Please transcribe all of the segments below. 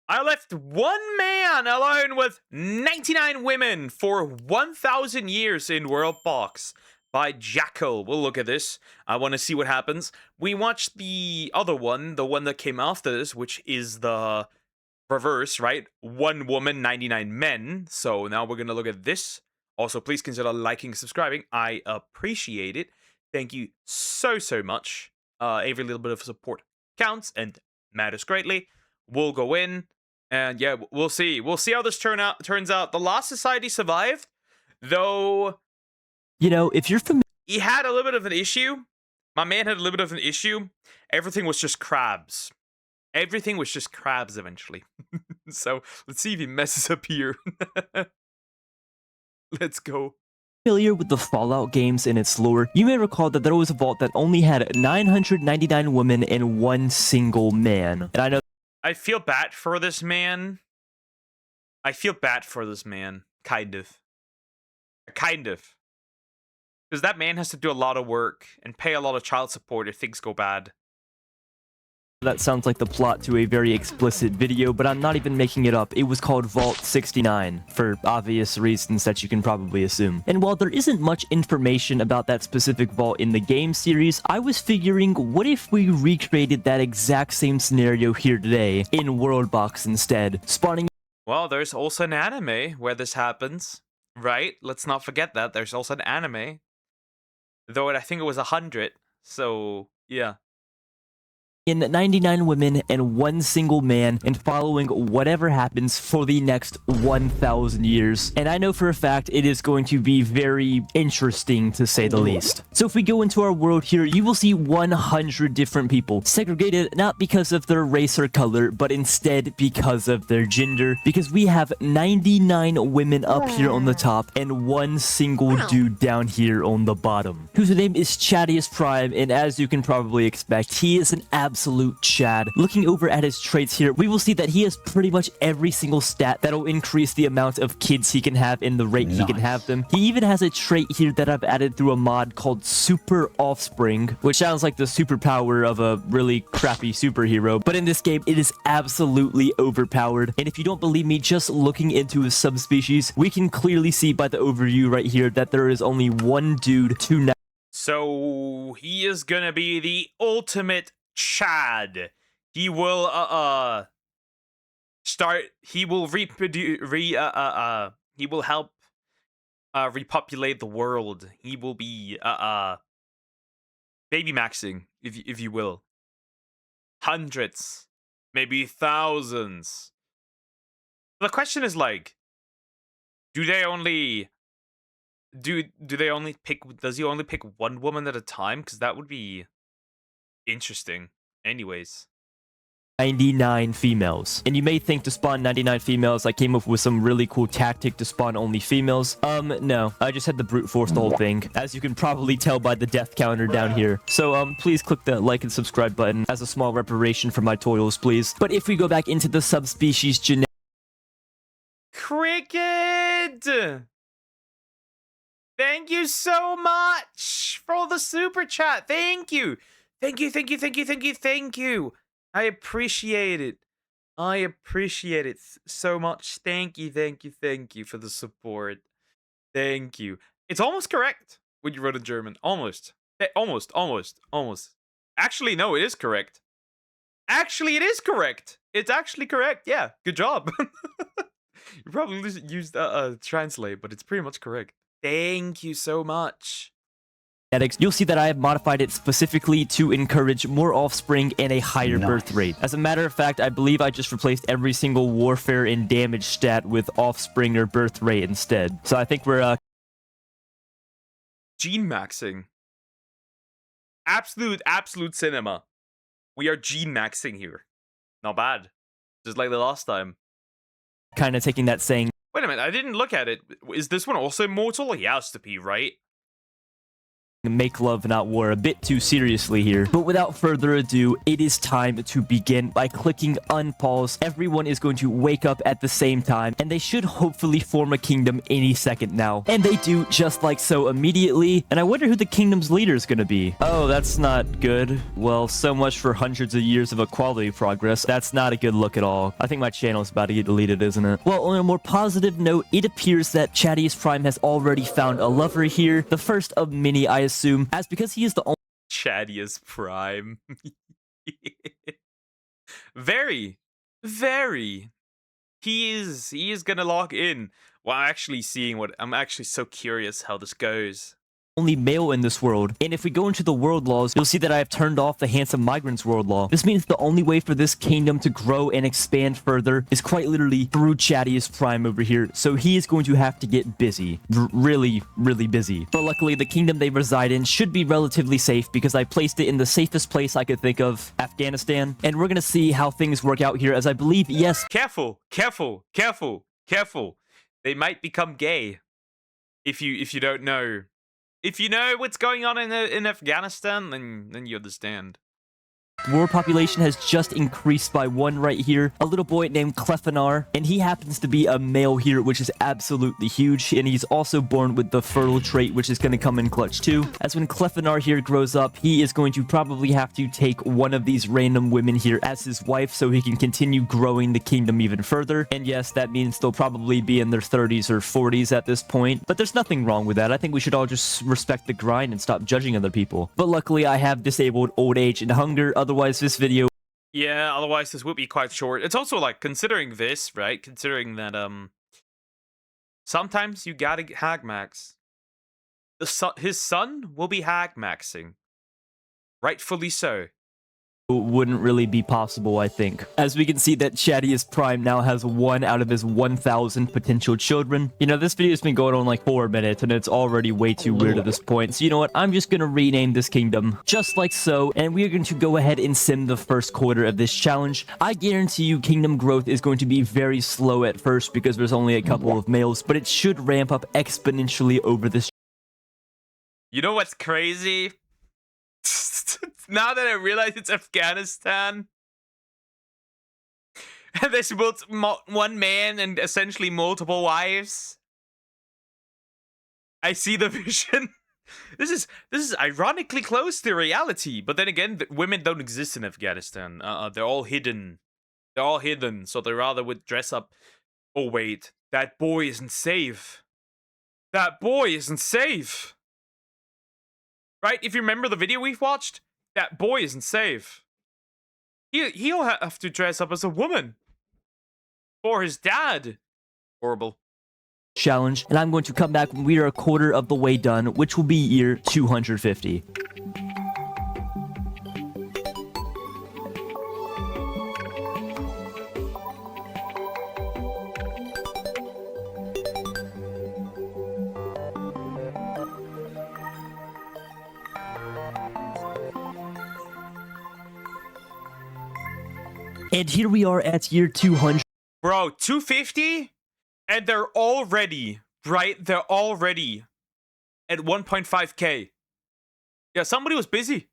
I left one man alone with 99 women for 1,000 years in World Box by Jakal. We'll look at this. I want to see what happens. We watched the other one, the one that came after this, which is the reverse, right? One woman, 99 men. So now we're going to look at this. Also, please consider liking, subscribing. I appreciate it. Thank you so much. Every little bit of support counts and matters greatly. We'll go in. And yeah, we'll see. We'll see how this turns out. The Lost Society survived, though. You know, if you're familiar, He had a little bit of an issue. My man had a little bit of an issue. Everything was just crabs. Everything was just crabs eventually. So let's see if he messes up here. Let's go. with the Fallout games and its lore, you may recall that there was a vault that only had 999 women and one single man. And I know I feel bad for this man. Kind of. Because that man has to do a lot of work and pay a lot of child support if things go bad. that sounds like the plot to a very explicit video, but I'm not even making it up. It was called Vault 69, for obvious reasons that you can probably assume. And while there isn't much information about that specific vault in the game series, I was figuring, what if we recreated that exact same scenario here today in Worldbox instead, spawning... Well, there's also an anime where this happens, right? Let's not forget that. There's also an anime. Though I think it was 100, so yeah. in 99 women and one single man and following whatever happens for the next 1,000 years. And I know for a fact it is going to be very interesting to say the least. So if we go into our world here, you will see 100 different people, segregated not because of their race or color, but instead because of their gender. Because we have 99 women up here on the top and one single dude down here on the bottom, whose name is Chadius Prime, and as you can probably expect, he is an absolute Chad. Looking over at his traits here, we will see that he has pretty much every single stat that'll increase the amount of kids he can have in the rate he can have them. He even has a trait here that I've added through a mod called Super Offspring, which sounds like the superpower of a really crappy superhero, but in this game, it is absolutely overpowered. And if you don't believe me, just looking into his subspecies, we can clearly see by the overview right here that there is only one dude to... So he is gonna be the ultimate Chad. He will he will reproduce he will help repopulate the world. He will be baby maxing, if you will. Hundreds, maybe thousands. The question is, like, does he only pick one woman at a time? Because that would be interesting. Anyways. 99 females. And you may think to spawn 99 females, I came up with some really cool tactic to spawn only females. No. I just had to brute force the whole thing, as you can probably tell by the death counter down here. So, please click that like and subscribe button as a small reparation for my toils, please. But if we go back into the subspecies genetic... Cricket! Thank you so much for the super chat. Thank you. Thank you. I appreciate it. I appreciate it so much. Thank you for the support. Thank you. It's almost correct when you wrote in German. Almost. Almost. Actually, no, it is correct. It's actually correct. Yeah, good job. You probably used translate, but it's pretty much correct. Thank you so much. You'll see that I have modified it specifically to encourage more offspring and a higher birth rate. As a matter of fact, I believe I just replaced every single warfare and damage stat with offspring or birth rate instead. So I think we're gene maxing. Absolute cinema. We are gene maxing here. Not bad. Just like the last time. Kind of taking that saying. Wait a minute, I didn't look at it. Is this one also immortal? He has to be, right? make love not war a bit too seriously here. But without further ado, it is time to begin by clicking unpause. Everyone is going to wake up at the same time, and they should hopefully form a kingdom any second now. And they do just like so immediately. And I wonder who the kingdom's leader is going to be. Oh, that's not good. Well, so much for hundreds of years of equality progress. That's not a good look at all. I think my channel is about to get deleted, isn't it? Well, on a more positive note, it appears that Chadius Prime has already found a lover here. The first of many, I assume, as because he is the only Chadius Prime. Very, very. He is gonna log in. Well, I'm actually so curious how this goes. only male in this world. And if we go into the world laws, you'll see that I have turned off the handsome migrants world law. This means the only way for this kingdom to grow and expand further is quite literally through Chadius Prime over here. So he is going to have to get busy. Really, really busy. But luckily, the kingdom they reside in should be relatively safe because I placed it in the safest place I could think of, Afghanistan. And we're gonna see how things work out here, as I believe, yes. Careful, careful, careful, careful. They might become gay. If you don't know. If you know what's going on in Afghanistan, then you understand. World population has just increased by 1 right here. A little boy named Clefinar, and he happens to be a male here, which is absolutely huge. And he's also born with the fertile trait, which is going to come in clutch too. As when Clefinar here grows up, he is going to probably have to take one of these random women here as his wife so he can continue growing the kingdom even further. And yes, that means they'll probably be in their 30s or 40s at this point. But there's nothing wrong with that. I think we should all just respect the grind and stop judging other people. But luckily, I have disabled old age and hunger. Otherwise, this video... Yeah, otherwise this would be quite short. It's also like, considering this, right? Considering that, sometimes you gotta hag max. His son will be hag maxing. Rightfully so. Wouldn't really be possible, I think. As we can see that Chadius Prime now has 1 out of his 1,000 potential children. You know, this video's been going on like 4 minutes, and it's already way too weird at this point. So you know what? I'm just gonna rename this kingdom, just like so, and we are going to go ahead and sim the first quarter of this challenge. I guarantee you kingdom growth is going to be very slow at first because there's only a couple of males, but it should ramp up exponentially over this. You know what's crazy? Now that I realize it's Afghanistan, and there's one man and essentially multiple wives, I see the vision. This is ironically close to reality, but then again, women don't exist in Afghanistan. They're all hidden. They're all hidden, so they rather would dress up. Oh wait, that boy isn't safe. That boy isn't safe. Right? If you remember the video we've watched, that boy isn't safe. He'll have to dress up as a woman. For his dad. Horrible. Challenge, and I'm going to come back when we are a quarter of the way done, which will be year 250. And here we are at year 200. Bro, 250? And they're already, right? They're already at 1.5k. Yeah, somebody was busy.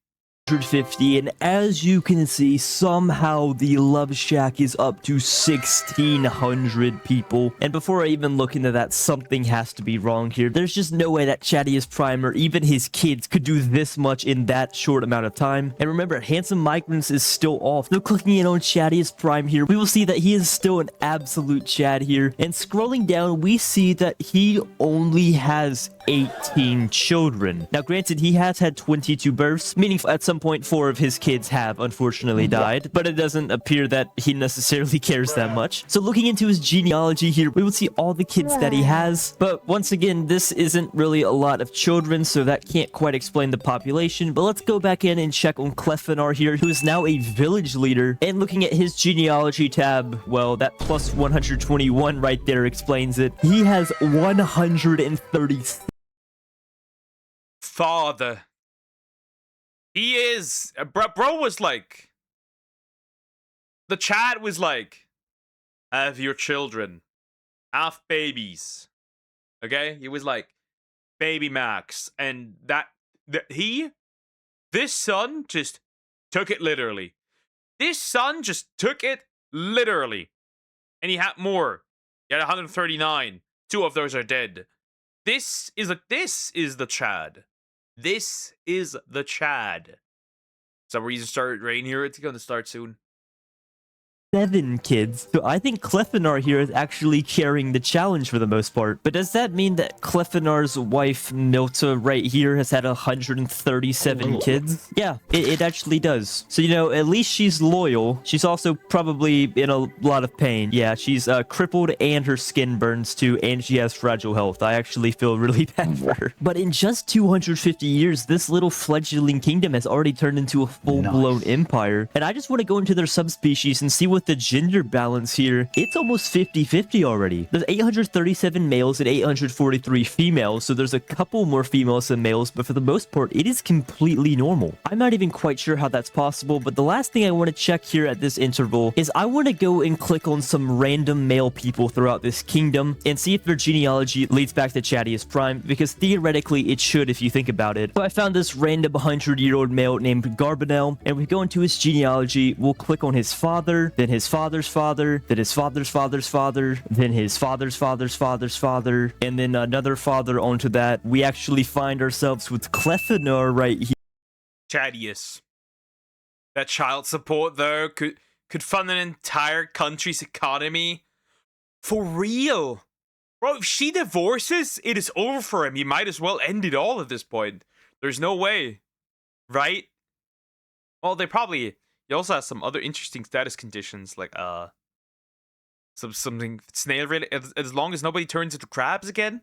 150, and as you can see, somehow the Love Shack is up to 1,600 people. And before I even look into that, something has to be wrong here. There's just no way that Chadius Prime or even his kids could do this much in that short amount of time. And remember, Handsome Migrants is still off. So clicking in on Chadius Prime here, we will see that he is still an absolute Chad here. And scrolling down, we see that he only has 18 children. Now granted, he has had 22 births, meaning at some point 4 of his kids have unfortunately died, but it doesn't appear that he necessarily cares that much. So looking into his genealogy here, we will see all the kids that he has, but once again, this isn't really a lot of children, so that can't quite explain the population. But let's go back in and check on Clefinar here, who is now a village leader, and looking at his genealogy tab, well, that plus 121 right there explains it. He has 136 father. He is... Bro was like... The chat was like... Have your children. Have babies. Okay? He was like... Baby Max. And that This son just took it literally. This son just took it literally. And he had more. He had 139. 2 of those are dead. This is the Chad. This is the Chad. Some reason start rain here. It's gonna start soon. 7 kids. So I think Clefainar here is actually carrying the challenge for the most part. But does that mean that Clefinar's wife, Milta, right here has had 137 kids? Yeah, it actually does. So, you know, at least she's loyal. She's also probably in a lot of pain. Yeah, she's crippled and her skin burns too, and she has fragile health. I actually feel really bad for her. But in just 250 years, this little fledgling kingdom has already turned into a full-blown empire. And I just want to go into their subspecies and see what the gender balance here. It's almost 50-50 already. There's 837 males and 843 females, so there's a couple more females than males, but for the most part, it is completely normal. I'm not even quite sure how that's possible, but the last thing I want to check here at this interval is I want to go and click on some random male people throughout this kingdom and see if their genealogy leads back to Chadius Prime, because theoretically it should if you think about it. So I found this random 100-year-old male named Garbonel, and we go into his genealogy. We'll click on his father, then his father's father, then his father's father's father, then his father's father's father's father, and then another father onto that. We actually find ourselves with Clefainar right here. Chadius. That child support though could fund an entire country's economy. For real. Bro, if she divorces, it is over for him. He might as well end it all at this point. There's no way. Right? Well, he also has some other interesting status conditions, like something snail related, as long as nobody turns into crabs again.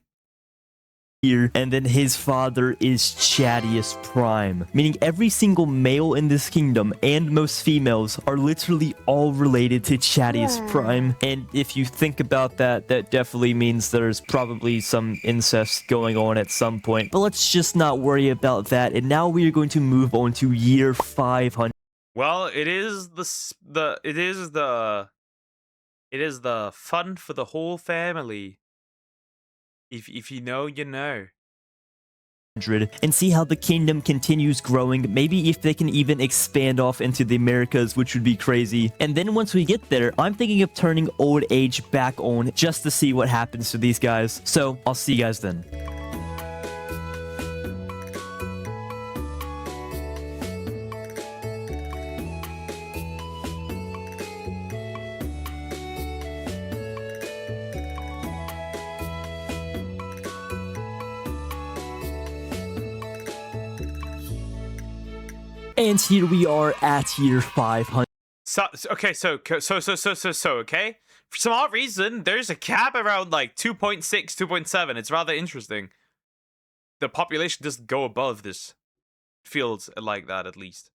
Here, and then his father is Chadius Prime, meaning every single male in this kingdom and most females are literally all related to Chadius Prime. And if you think about that, that definitely means there's probably some incest going on at some point. But let's just not worry about that. And now we are going to move on to year 500. Well, it is the fun for the whole family. If you know, you know. And see how the kingdom continues growing. Maybe if they can even expand off into the Americas, which would be crazy. And then once we get there, I'm thinking of turning old age back on just to see what happens to these guys. So I'll see you guys then. And here we are at year 500. Okay, so, okay? For some odd reason, there's a cap around, like, 2.6, 2.7. It's rather interesting. The population doesn't go above this. Feels like that, at least.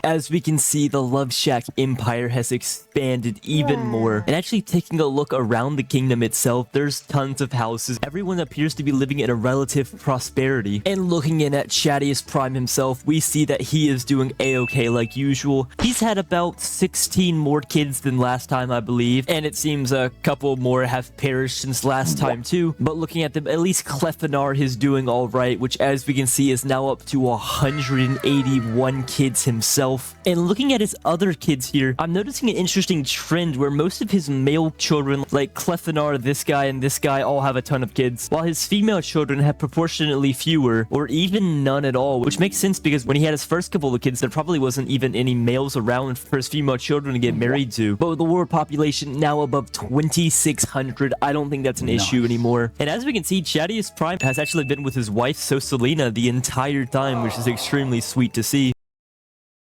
As we can see, the Love Shack empire has expanded even more. And actually taking a look around the kingdom itself, there's tons of houses. Everyone appears to be living in a relative prosperity. And looking in at Chadius Prime himself, we see that he is doing a-okay like usual. He's had about 16 more kids than last time, I believe. And it seems a couple more have perished since last time too. But looking at them, at least Clefainar is doing alright, which as we can see is now up to 181 kids himself. And looking at his other kids here, I'm noticing an interesting trend where most of his male children, like Clefainar, this guy, and this guy, all have a ton of kids, while his female children have proportionately fewer, or even none at all, which makes sense because when he had his first couple of kids, there probably wasn't even any males around for his female children to get married to. But with the world population now above 2,600, I don't think that's an issue anymore. And as we can see, Chadius Prime has actually been with his wife, Sosalina, the entire time, which is extremely sweet to see.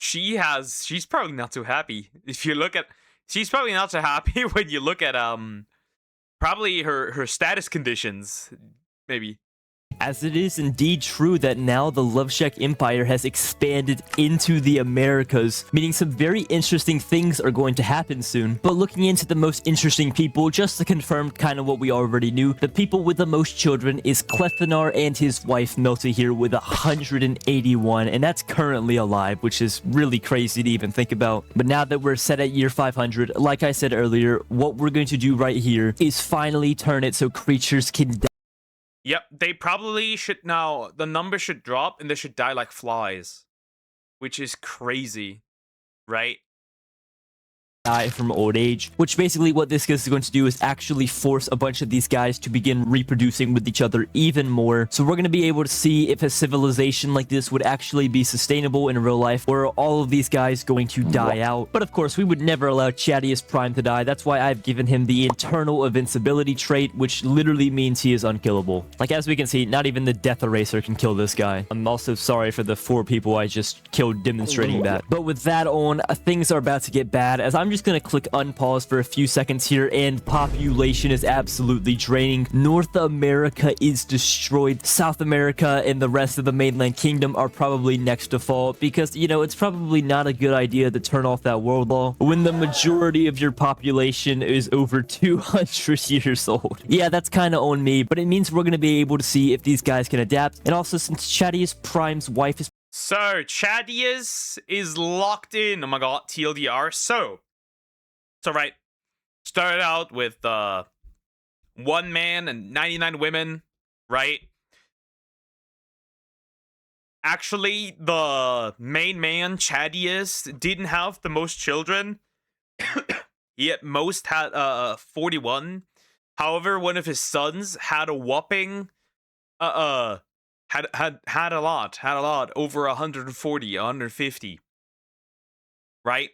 She's probably not too happy. If you look at, she's probably not so happy when you look at, probably her status conditions, maybe. As it is indeed true that now the Love Shack Empire has expanded into the Americas, meaning some very interesting things are going to happen soon. But looking into the most interesting people, just to confirm kind of what we already knew, the people with the most children is Clefainar and his wife Milta here with 181, and that's currently alive, which is really crazy to even think about. But now that we're set at year 500, like I said earlier, what we're going to do right here is finally turn it so creatures can die. Yep, they probably should now. The number should drop and they should die like flies, which is crazy, right? Die from old age, which basically what this is going to do is actually force a bunch of these guys to begin reproducing with each other even more. So we're going to be able to see if a civilization like this would actually be sustainable in real life, or are all of these guys going to die out. But of course, we would never allow Chadius Prime to die. That's why I've given him the internal invincibility trait, which literally means he is unkillable. Like, as we can see, not even the Death Eraser can kill this guy. I'm also sorry for the 4 people I just killed demonstrating that. But with that on, things are about to get bad, as I'm just gonna click unpause for a few seconds here, and population is absolutely draining. North America is destroyed. South America and the rest of the mainland kingdom are probably next to fall, because, you know, it's probably not a good idea to turn off that world law when the majority of your population is over 200 years old. Yeah, that's kind of on me, but it means we're gonna be able to see if these guys can adapt. And also, since Chadius Prime's wife is So Chadius is locked in. Oh my god, TLDR. So right. Started out with 1 man and 99 women, right? Actually, the main man, Chadius, didn't have the most children. He at most had 41. However, one of his sons had a whopping had a lot, over 140, 150. Right?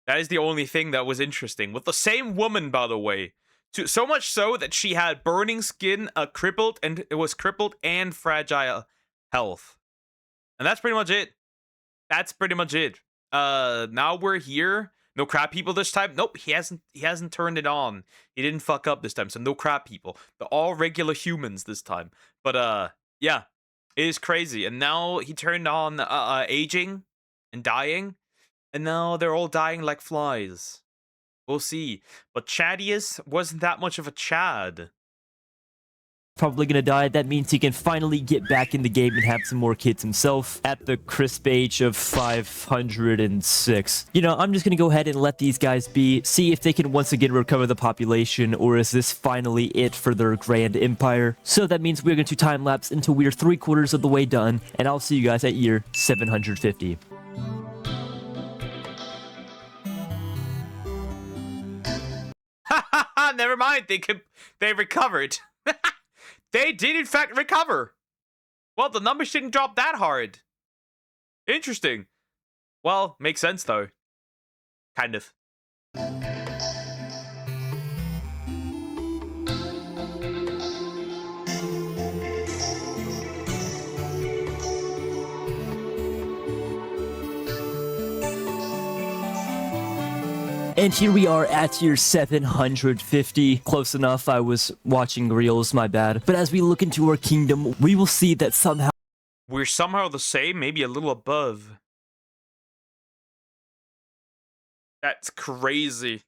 That is the only thing that was interesting. With the same woman, by the way. So much so that she had burning skin, crippled, and it was crippled and fragile health. And that's pretty much it. That's pretty much it. Now we're here. No crab people this time. Nope, he hasn't turned it on. He didn't fuck up this time, so no crab people. They're all regular humans this time. But yeah, it is crazy. And now he turned on aging and dying. And now they're all dying like flies. We'll see. But Chadius wasn't that much of a Chad. probably gonna die. That means he can finally get back in the game and have some more kids himself at the crisp age of 506. You know, I'm just gonna go ahead and let these guys be, see if they can once again recover the population, or is this finally it for their grand empire? So that means we're going to time lapse until we're 3/4 of the way done, and I'll see you guys at year 750. Never mind. They recovered. They did in fact recover. Well, the numbers didn't drop that hard. Interesting. Well, makes sense though. Kind of. And here we are at year 750. Close enough, I was watching reels, my bad. But as we look into our kingdom, we will see that somehow We're somehow the same, maybe a little above. That's crazy.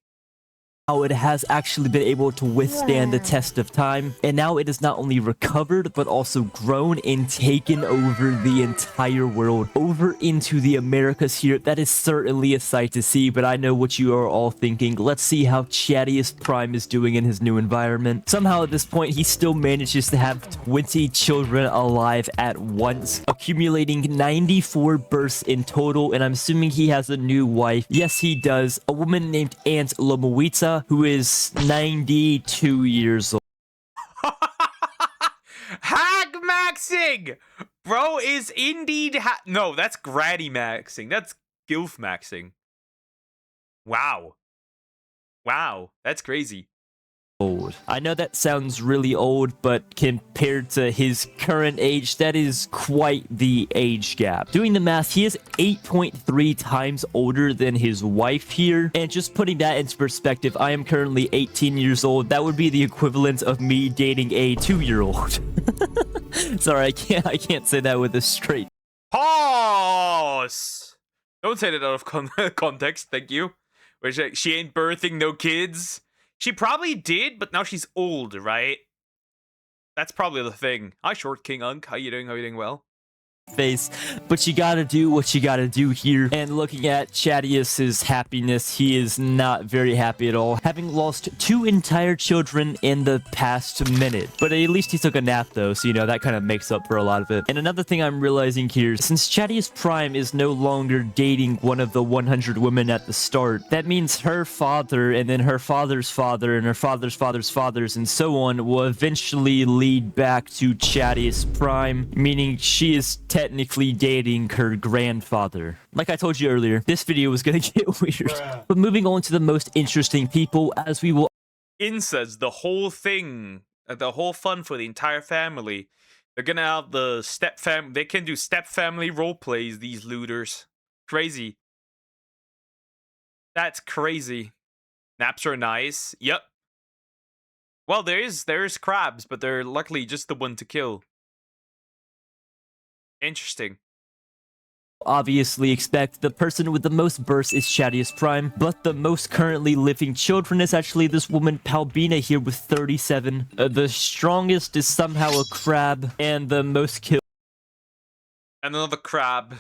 it has actually been able to withstand the test of time, and now it has not only recovered but also grown and taken over the entire world, over into the Americas here. That is certainly a sight to see, but I know what you are all thinking. Let's see how Chadius Prime is doing in his new environment. Somehow at this point he still manages to have 20 children alive at once, accumulating 94 births in total, and I'm assuming he has a new wife. Yes, he does. A woman named Aunt Lomoitza, who is 92 years old. Hag maxing! Bro is indeed no, that's granny maxing. That's gilf maxing. Wow. Wow, that's crazy. I know that sounds really old, but compared to his current age, that is quite the age gap. Doing the math, he is 8.3 times older than his wife here, and just putting that into perspective, I am currently 18 years old. That would be the equivalent of me dating a 2-year-old. Sorry, I can't say that with a straight Pause! Don't say that out of context, thank you. Where she ain't birthing no kids. She probably did, but now she's old, right? That's probably the thing. Hi, Short King Unk. How you doing? How you doing well? face, but you gotta do what you gotta do here. And looking at Chadius's happiness, he is not very happy at all, having lost 2 entire children in the past minute. But at least he took a nap though, so you know, that kind of makes up for a lot of it. And another thing I'm realizing here, since Chadius Prime is no longer dating one of the 100 women at the start, that means her father, and then her father's father, and her father's father's fathers, and so on, will eventually lead back to Chadius Prime, meaning she is technically dating her grandfather. Like I told you earlier, this video was gonna get weird. But moving on to the most interesting people, as we will Incest, the whole thing, the whole fun for the entire family. They're gonna have the they can do step family role plays, these looters. Crazy. That's crazy. Naps are nice. Yep. Well, there's crabs, but they're luckily just the one to kill. Interesting. obviously expect the person with the most bursts is Chadius Prime, but the most currently living children is actually this woman Palbina here with 37. The strongest is somehow a crab, and the most kills Another crab.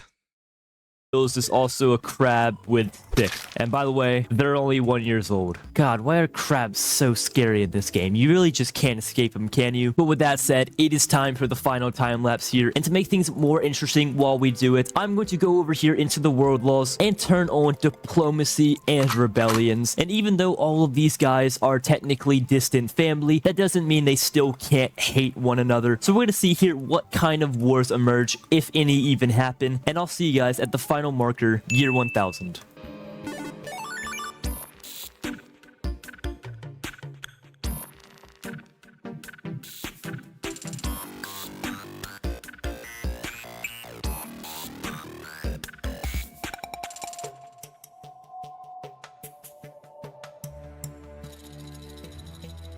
is also a crab with 6. And by the way, they're only 1 year old. God, why are crabs so scary in this game? You really just can't escape them, can you? But with that said, it is time for the final time lapse here. And to make things more interesting while we do it, I'm going to go over here into the world laws and turn on diplomacy and rebellions. And even though all of these guys are technically distant family, that doesn't mean they still can't hate one another. So we're going to see here what kind of wars emerge, if any even happen. And I'll see you guys at the final marker, year 1000.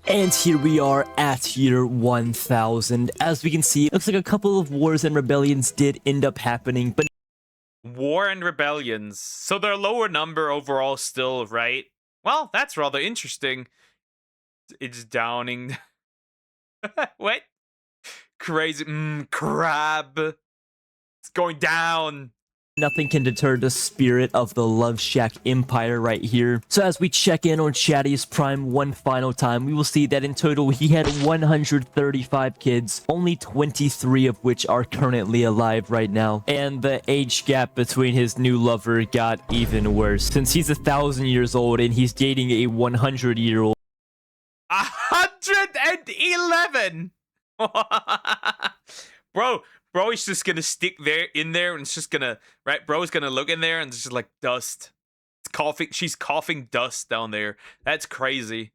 And here we are at year 1000. As we can see, it looks like a couple of wars and rebellions did end up happening, but War and rebellions. So they're lower number overall still, right? Well, that's rather interesting. It's downing. What? Crazy. Crab. It's going down. nothing can deter the spirit of the Love Shack Empire right here. So as we check in on Chadius Prime one final time, we will see that in total he had 135 kids, only 23 of which are currently alive right now. And the age gap between his new lover got even worse, since he's 1,000 years old and he's dating a 100-year-old. 111. Bro is just gonna stick in there and it's just gonna, right? Bro's gonna look in there and it's just like dust. It's coughing. She's coughing dust down there. That's crazy.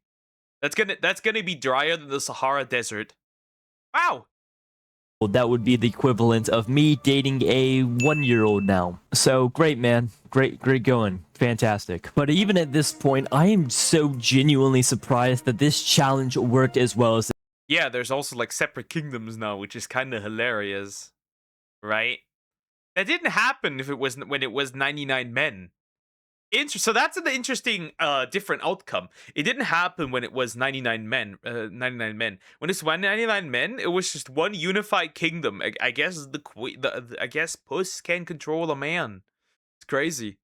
That's gonna be drier than the Sahara Desert. Wow. That would be the equivalent of me dating a 1-year-old now. So great, man. Great going. Fantastic. But even at this point, I am so genuinely surprised that this challenge worked as well as. Yeah, there's also like separate kingdoms now, which is kind of hilarious, right? That didn't happen if it was when it was 99 men. So that's an interesting, different outcome. It didn't happen when it was 99 men. 99 men. When it's 199 men, it was just one unified kingdom. I guess I guess Puss can control a man. It's crazy.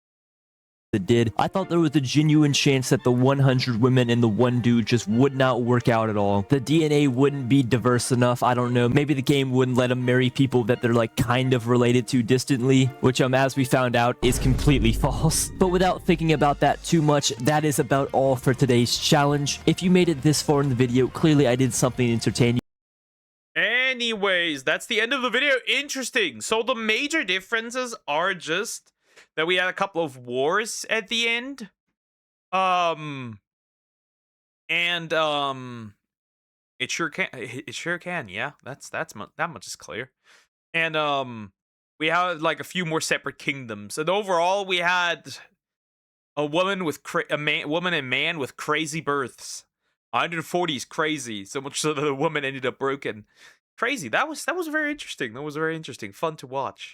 It did. I thought there was a genuine chance that the 100 women and the one dude just would not work out at all. The DNA wouldn't be diverse enough. I don't know. Maybe the game wouldn't let them marry people that they're like kind of related to distantly, which as we found out is completely false. But without thinking about that too much, that is about all for today's challenge. If you made it this far in the video, clearly I did something to entertain you. Anyways, that's the end of the video. Interesting. So the major differences are just that we had a couple of wars at the end. It sure can, yeah. That much is clear. And we had like a few more separate kingdoms. And overall we had a woman with woman and man with crazy births. 140 is crazy, so much so that the woman ended up broken. Crazy. That was very interesting. That was very interesting. Fun to watch.